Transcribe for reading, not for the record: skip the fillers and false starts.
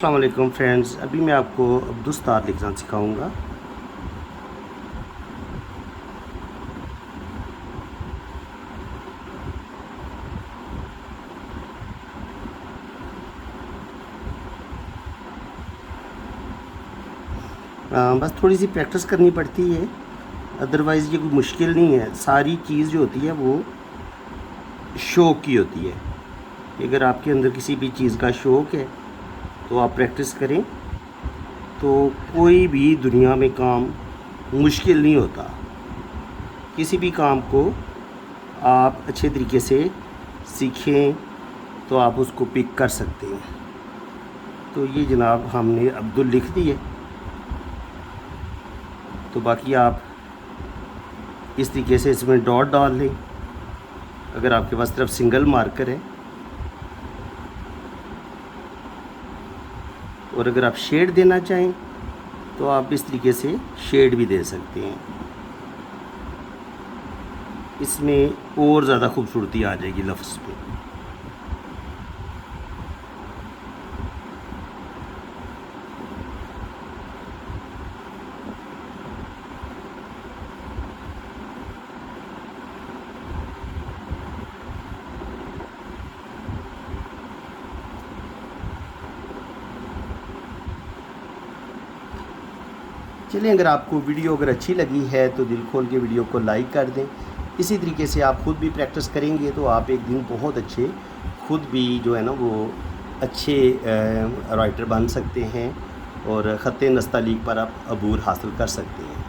अस्सलाम वालेकुम फ्रेंड्स, अभी मैं आपको अब्दुस्तार लिखना सिखाऊंगा। बस थोड़ी सी प्रैक्टिस करनी पड़ती है, अदरवाइज़ ये कोई मुश्किल नहीं है। सारी चीज़ जो होती है वो शौक़ की होती है कि अगर आपके अंदर किसी भी चीज़ का शौक़ है तो आप प्रैक्टिस करें तो कोई भी दुनिया में काम मुश्किल नहीं होता। किसी भी काम को आप अच्छे तरीके से सीखें तो आप उसको पिक कर सकते हैं। तो ये जनाब हमने अब्दुल लिख दी है, तो बाकी आप इस तरीके से इसमें डॉट डाल लें। अगर आपके पास सिर्फ सिंगल मार्कर है, और अगर आप शेड देना चाहें तो आप इस तरीके से शेड भी दे सकते हैं। इसमें और ज़्यादा खूबसूरती आ जाएगी लफ्ज़ पे। चलिए, अगर आपको वीडियो अगर अच्छी लगी है तो दिल खोल के वीडियो को लाइक कर दें। इसी तरीके से आप ख़ुद भी प्रैक्टिस करेंगे तो आप एक दिन बहुत अच्छे खुद भी जो है ना वो अच्छे राइटर बन सकते हैं और ख़त नस्तालीक पर आप अबूर हासिल कर सकते हैं।